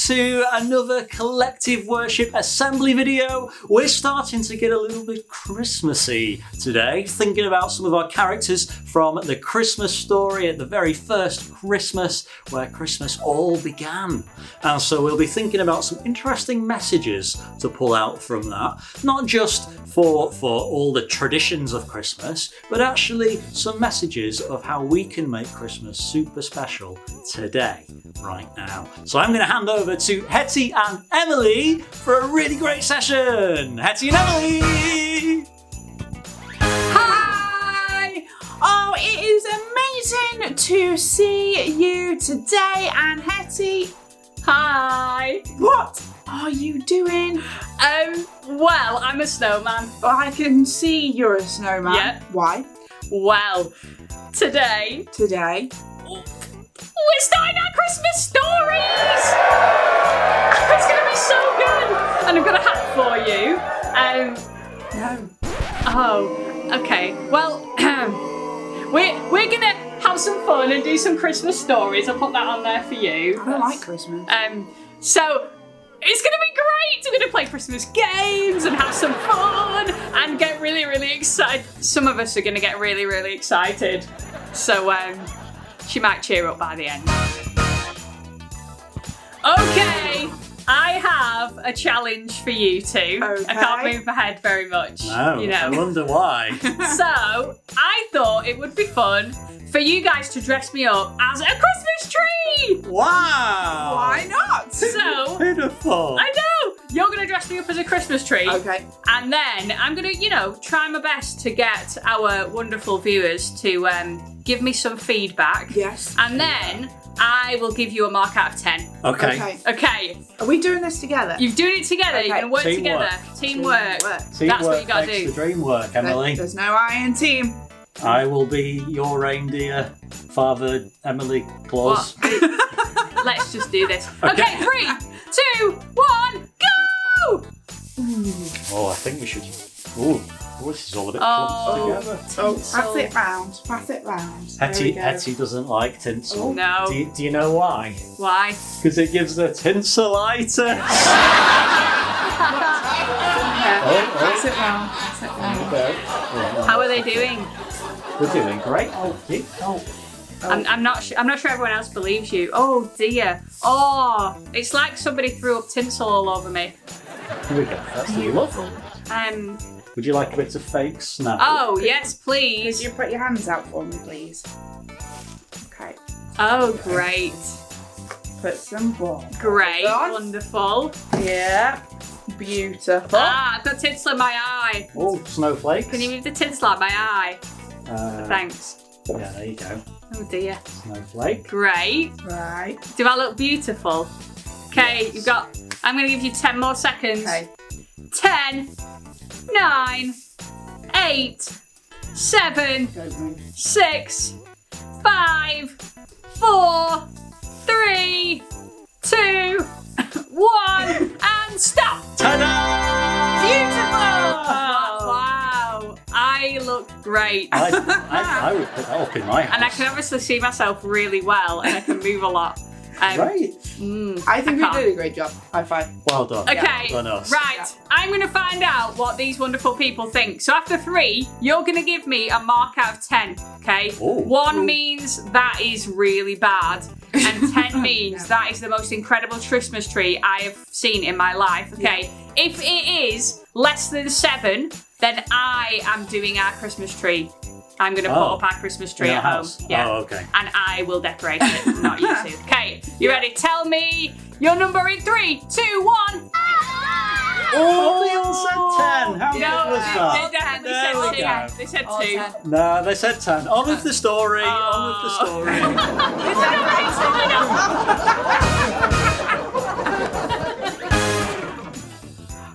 to another collective worship assembly video. We're starting to get a little bit Christmassy today, thinking about some of our characters from the Christmas story at the very first Christmas, where Christmas all began. And so we'll be thinking about some interesting messages to pull out from that, not just for all the traditions of Christmas, but actually some messages of how we can make Christmas super special today, right now. So I'm going to hand over to Hettie and Emily for a really great session. Hettie and Emily! Hi! Oh, it is amazing to see you today, and Hettie. Hi! What are you doing? Well, I'm a snowman. Oh, I can see you're a snowman. Yeah. Why? Well, today Today. we're starting our Christmas stories! It's going to be so good! And I've got a hat for you. No. Oh, okay. Well, we're going to have some fun and do some Christmas stories. I'll put that on there for you. I don't like Christmas. So it's going to be great. We're going to play Christmas games and have some fun and get really, really excited. Some of us are going to get really, really excited. So she might cheer up by the end. Okay, I have a challenge for you two. Okay. I can't move ahead very much. No, you know. I wonder why. So I thought it would be fun for you guys to dress me up as a Christmas tree. Wow! Why not? So Beautiful! I know you're gonna dress me up as a Christmas tree. Okay. And then I'm gonna, try my best to get our wonderful viewers to give me some feedback. Yes. And then I will give you a mark out of 10. Okay. Okay. Are we doing this together? You're doing it together. Okay. You're gonna work Teamwork. together. Teamwork. Teamwork That's what you gotta makes do. the dream work, Emily. There's no I in team. I will be your reindeer, Father Emily Claus. Let's just do this. Okay. Okay, 3, 2, 1, go! Oh, I think we should. Oh, this is all a bit Oh. clumped together. Oh, pass it round. Pass it round. There we go. Hettie doesn't like tinsel. No. Do you know why? Why? Because it gives the tinselitis. Pass it round. Pass it round. How are they doing? We're doing great. Oh. I'm not sure everyone else believes you. Oh dear. Oh, it's like somebody threw up tinsel all over me. Here we go. That's beautiful. Would you like a bit of fake snow? Oh yes, Could please. you put your hands out for me, please? Okay. Oh great. Put some balls. Great. on. Wonderful. Yeah. Beautiful. Ah, I've got tinsel in my eye. Oh, snowflakes. Can you move the tinsel out of my eye? Thanks. Yeah, there you go. Oh dear. Snowflake. Great. Right. Do I look beautiful? Okay, Yes. I'm going to give you 10 more seconds. Okay. 10, 9, 8, 7, Don't move. 6, 5, 4, 3, 2, 1, and stop! Ta-da! Beautiful! Wow, I look great. I would put that up in my house. And I can obviously see myself really well, and I can move a lot. Right. I think we can't. did a great job. High five. Well done. Okay, Well done us. right. Yeah. I'm going to find out what these wonderful people think. So after 3, you're going to give me a mark out of 10, okay? Ooh. 1 means that is really bad, and 10 means that is the most incredible Christmas tree I have seen in my life, okay? If it is less than 7, then I am doing our Christmas tree. I'm going to put up our Christmas tree In at our home. house? Yeah. Oh, okay. And I will decorate it, not you two. Okay, you ready? Tell me your number in 3, 2, 1. Oh, they all said 10. How good No, was that? they definitely There we said go. 2. They said Oh, 2. 10. No, they said 10. On with the story. On with the story.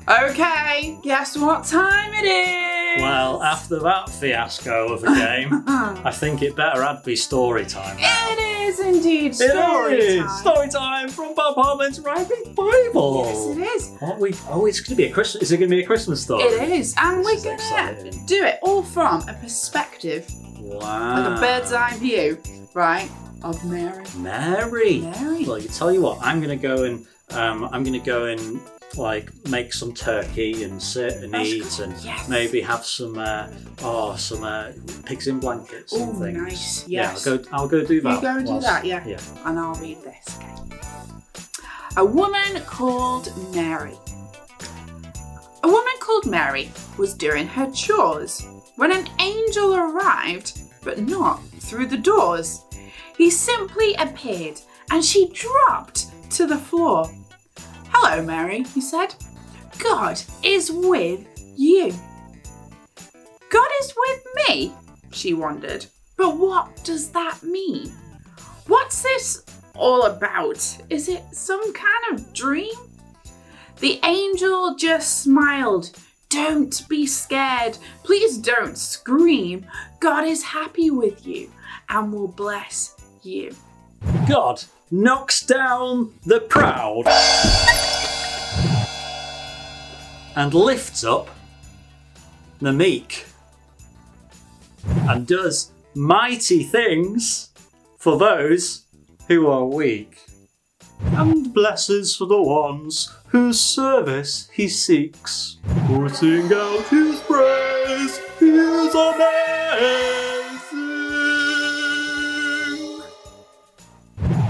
Okay. Guess what time it is? Well, after that fiasco of a game, I think it better had be story time. It is indeed story It is time. story time from Bob Harmon's Writing Bible. Yes, it is. Oh, it's going to be a Christmas. Is it going to be a Christmas story? It is, and we're This is gonna exciting. do it all from a perspective, Wow. like a bird's eye view, right, of Mary. Mary. Mary. Well, you tell you what, I'm going to go and I'm going to go and make some turkey and sit and eat and maybe have some pigs in blankets and things. Nice. Yes. Yeah, I'll go do that. You go and do that, yeah. And I'll read this. Okay. A woman called Mary. A woman called Mary was doing her chores when an angel arrived, but not through the doors. He simply appeared and she dropped to the floor. "Hello, Mary," he said. "God is with you." "God is with me?" she wondered. "But what does that mean? What's this all about? Is it some kind of dream?" The angel just smiled. "Don't be scared. Please don't scream. God is happy with you and will bless you." God knocks down the proud and lifts up the meek and does mighty things for those who are weak and blesses for the ones whose service he seeks. Putting out his praise, he is amazing.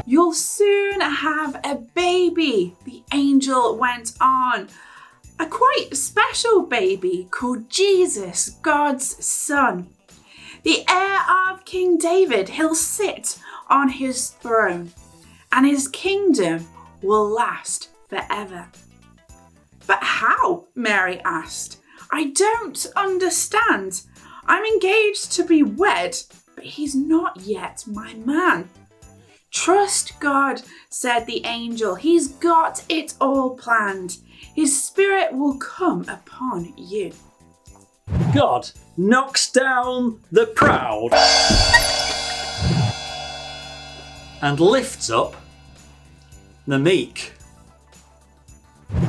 "You'll soon have a baby," the angel went on. "A quite special baby called Jesus, God's son. The heir of King David, he'll sit on his throne, and his kingdom will last forever." "But how?" Mary asked. "I don't understand. I'm engaged to be wed, but he's not yet my man." "Trust God," said the angel. "He's got it all planned. His spirit will come upon you." God knocks down the proud and lifts up the meek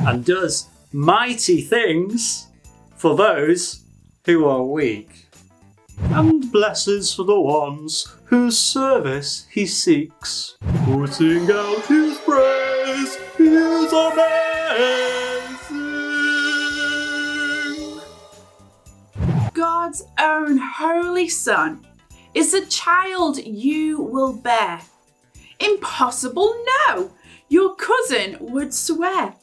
and does mighty things for those who are weak and blesses for the ones whose service he seeks. Putting out his praise, he is amazing. God's own holy son is the child you will bear. Impossible? No! Your cousin would swear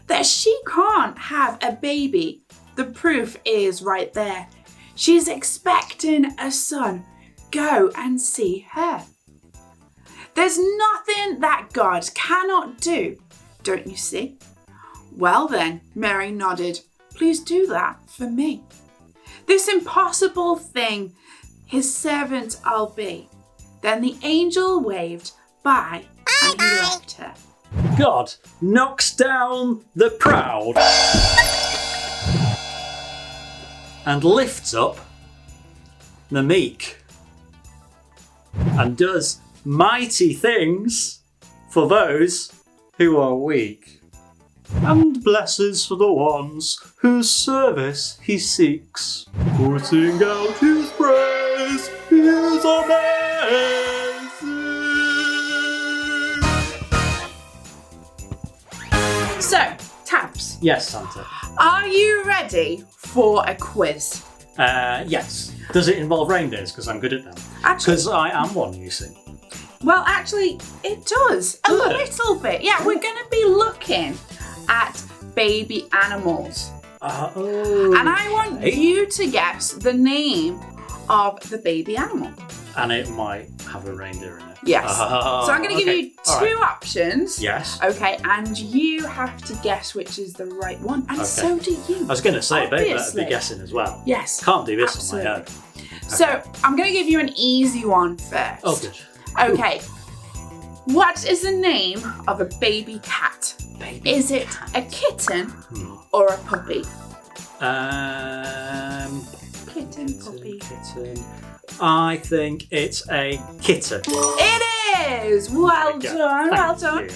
that she can't have a baby. The proof is right there. She's expecting a son. Go and see her. There's nothing that God cannot do, don't you see? Well then, Mary nodded. Please do that for me. This impossible thing, his servant I'll be. Then the angel waved bye and he left her. God knocks down the proud and lifts up the meek and does mighty things for those who are weak and blesses for the ones whose service he seeks. Putting out his praise, he is amazing. So, Tabz, Yes, Santa. are you ready for a quiz? Yes. Does it involve reindeers? Because I'm good at them. Actually, Because I am one, you see. well, actually, it does. A Does it? little bit. Yeah, we're going to be looking at baby animals. Oh. And I want you to guess the name of the baby animal. And it might have a reindeer in it. Yes. Oh, So I'm going to give you All two right. options. Yes. Okay, and you have to guess which is the right one. And so do you. I was going to say, they better Obviously. be guessing as well. Yes. Can't do this on my own. So I'm going to give you an easy one first. Oh, good. Okay. What is the name of a baby cat? Baby Is it a kitten or a puppy? Kitten, puppy. Kitten. I think it's a kitten. It is! Well done, well done.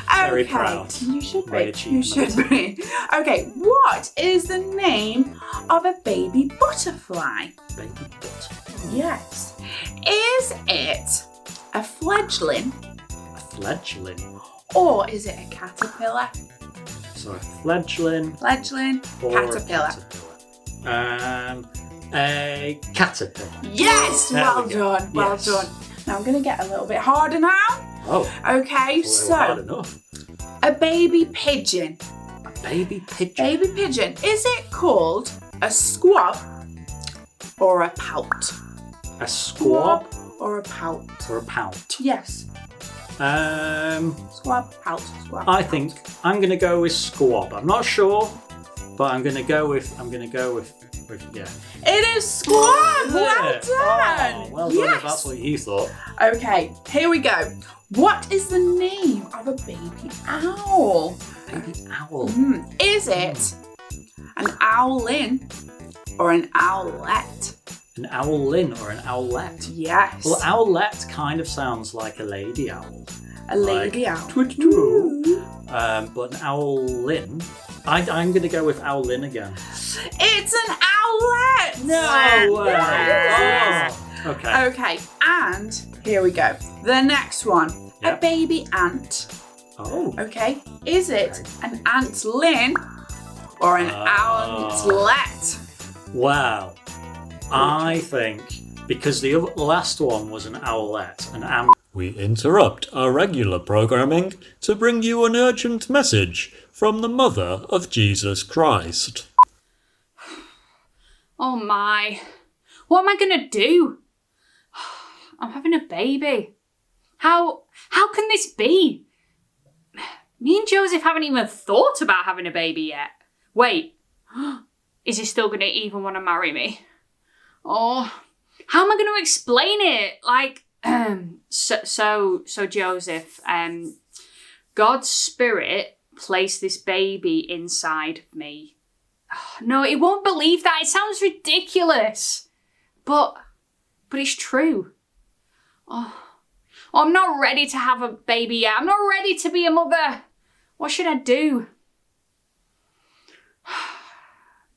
I'm very Okay, proud. you should My be. You should achievement. be. Okay, what is the name of a baby butterfly? Baby butterfly. Yes. Is it a fledgling, A fledgling. Or is it a caterpillar? So a fledgling Fledgling, or caterpillar. a caterpillar. A caterpillar. Yes, There well we go. done, well Yes. done. Now I'm going to get a little bit harder now. Oh, Okay, well, hard so enough. a baby pigeon. Baby pigeon. Baby pigeon, is it called a squab or a pout? A squab or a pout? or a pout? Yes, squab, pout, squab. I think I'm going to go with squab. I'm not sure, but I'm going to go with yeah. It is squab. Well Yeah. done. Oh, well done Yes. if that's what you thought. Okay, here we go. What is the name of a baby owl? Baby owl. Is it an owlin or an owlet? An owlin or an owlet? Yes. Well, owlet kind of sounds like a lady owl. A lady like, owl. Twit twoo. But an owlin, I'm going to go with owlin again. It's an owlet. No way. Yes. Oh, okay. Okay, and here we go. The next one. Yeah. A baby ant. Oh. Okay, is it an antlin or an antlet? Wow. I think because the last one was an owlet, We interrupt our regular programming to bring you an urgent message from the Mother of Jesus Christ. Oh my. What am I going to do? I'm having a baby. How can this be? Me and Joseph haven't even thought about having a baby yet. Wait, is he still going to even want to marry me? Oh, how am I going to explain it? Like, so Joseph, God's Spirit placed this baby inside of me. No, he won't believe that. It sounds ridiculous. But it's true. Oh, I'm not ready to have a baby yet. I'm not ready to be a mother. What should I do?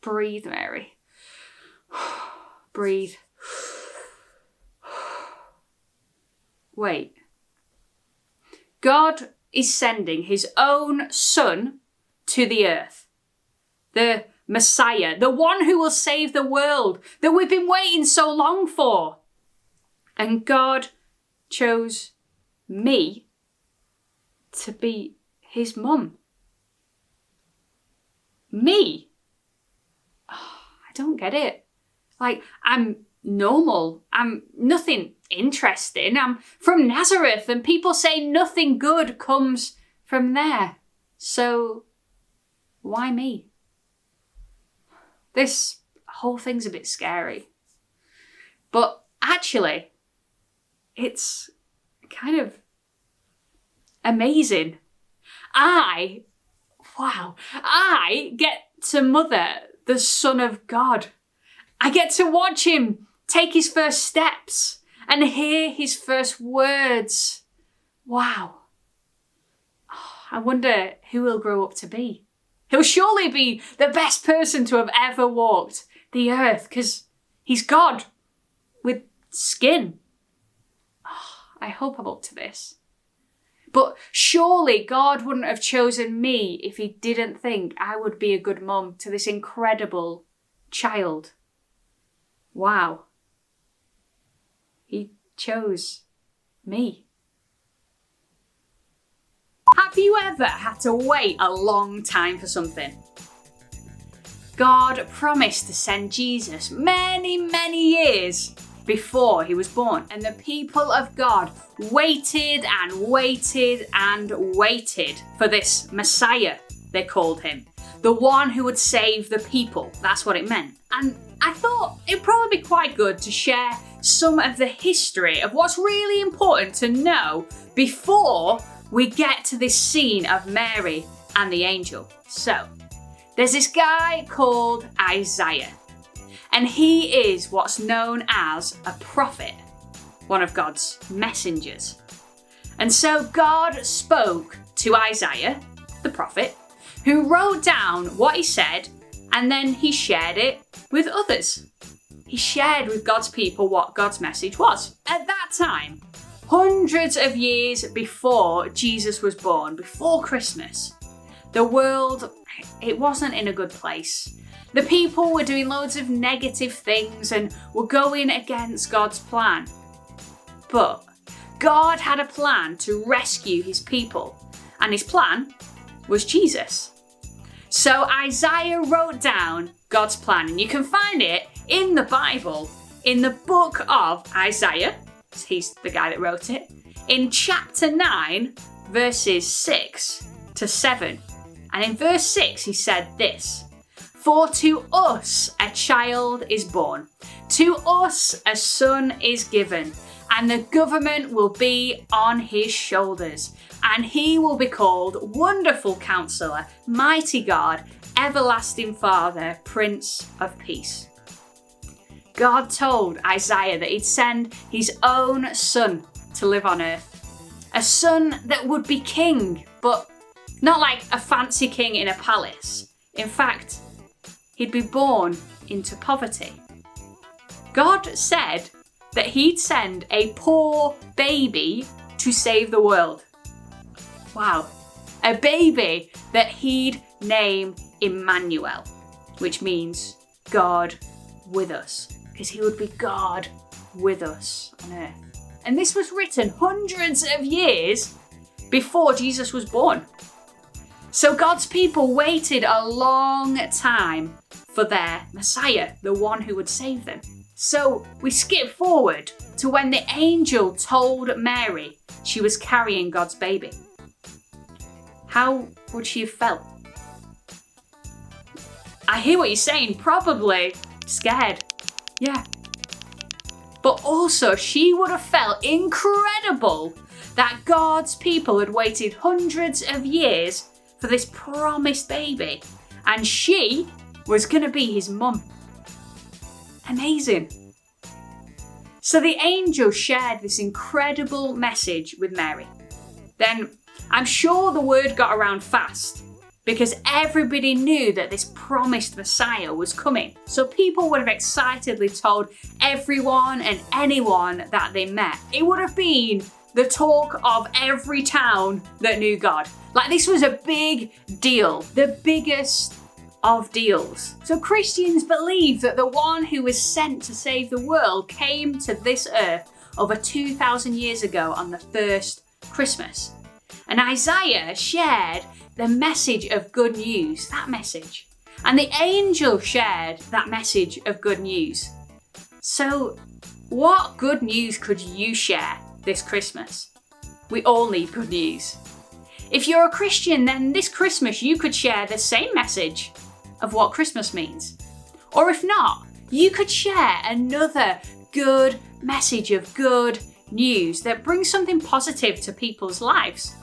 Breathe, Mary. Breathe. Wait. God is sending his own son to the earth. The Messiah, the one who will save the world that we've been waiting so long for. And God chose me to be his mum. Me? Oh, I don't get it. Like, I'm normal. I'm nothing interesting. I'm from Nazareth, and people say nothing good comes from there. So, why me? This whole thing's a bit scary. But actually, it's kind of amazing. I get to mother the Son of God. I get to watch him take his first steps and hear his first words. Wow. Oh, I wonder who he'll grow up to be. He'll surely be the best person to have ever walked the earth, because he's God with skin. Oh, I hope I'm up to this. But surely God wouldn't have chosen me if he didn't think I would be a good mum to this incredible child. Wow. He chose me. Have you ever had to wait a long time for something? God promised to send Jesus many years before he was born, and the people of God waited and waited and waited for this Messiah, they called him. The one who would save the people. That's what it meant. And I thought it'd probably be quite good to share some of the history of what's really important to know before we get to this scene of Mary and the angel. So, there's this guy called Isaiah, and he is what's known as a prophet, one of God's messengers. And so God spoke to Isaiah, the prophet, who wrote down what he said, and then he shared it with others. He shared with God's people what God's message was. At that time, hundreds of years before Jesus was born, before Christmas, the world, it wasn't in a good place. The people were doing loads of negative things and were going against God's plan. But God had a plan to rescue his people, and his plan was Jesus. So Isaiah wrote down God's plan, and you can find it in the Bible, in the book of Isaiah. He's the guy that wrote it. In chapter 9, verses 6 to 7. And in verse 6, he said this: "For to us a child is born, to us a son is given, and the government will be on his shoulders. And he will be called Wonderful Counselor, Mighty God, Everlasting Father, Prince of Peace." God told Isaiah that he'd send his own son to live on earth. A son that would be king, but not like a fancy king in a palace. In fact, he'd be born into poverty. God said that he'd send a poor baby to save the world. Wow. A baby that he'd name Emmanuel, which means God with us, because he would be God with us on earth. And this was written hundreds of years before Jesus was born. So God's people waited a long time for their Messiah, the one who would save them. So we skip forward to when the angel told Mary she was carrying God's baby. How would she have felt? I hear what you're saying, probably scared. Yeah. But also she would have felt incredible that God's people had waited hundreds of years for this promised baby, and she was going to be his mum. Amazing. So the angel shared this incredible message with Mary. Then I'm sure the word got around fast, because everybody knew that this promised Messiah was coming. So people would have excitedly told everyone and anyone that they met. It would have been the talk of every town that knew God. Like, this was a big deal, the biggest of deals. So Christians believe that the one who was sent to save the world came to this earth over 2,000 years ago on the first Christmas. And Isaiah shared the message of good news, that message. And the angel shared that message of good news. So what good news could you share this Christmas? We all need good news. If you're a Christian, then this Christmas you could share the same message of what Christmas means. Or if not, you could share another good message of good news that brings something positive to people's lives.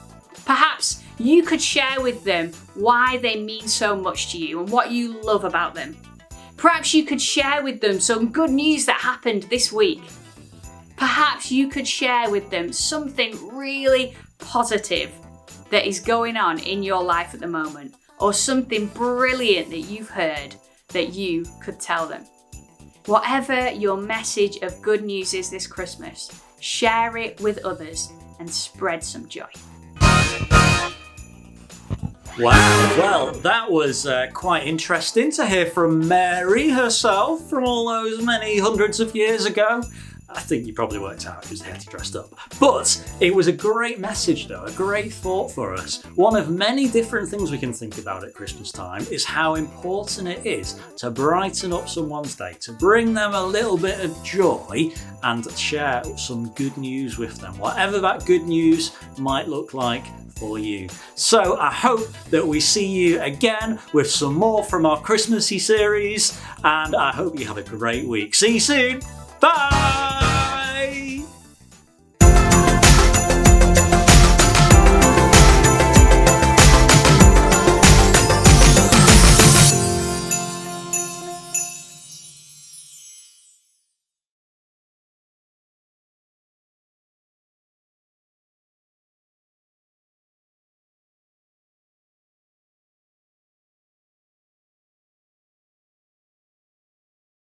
Perhaps you could share with them why they mean so much to you and what you love about them. Perhaps you could share with them some good news that happened this week. Perhaps you could share with them something really positive that is going on in your life at the moment, or something brilliant that you've heard that you could tell them. Whatever your message of good news is this Christmas, share it with others and spread some joy. Wow, well, that was quite interesting to hear from Mary herself from all those many hundreds of years ago. I think you probably worked out it was Hettie dressed up. But it was a great message though, a great thought for us. One of many different things we can think about at Christmas time is how important it is to brighten up someone's day, to bring them a little bit of joy and share some good news with them, whatever that good news might look like for you. So I hope that we see you again with some more from our Christmassy series, and I hope you have a great week. See you soon. Bye!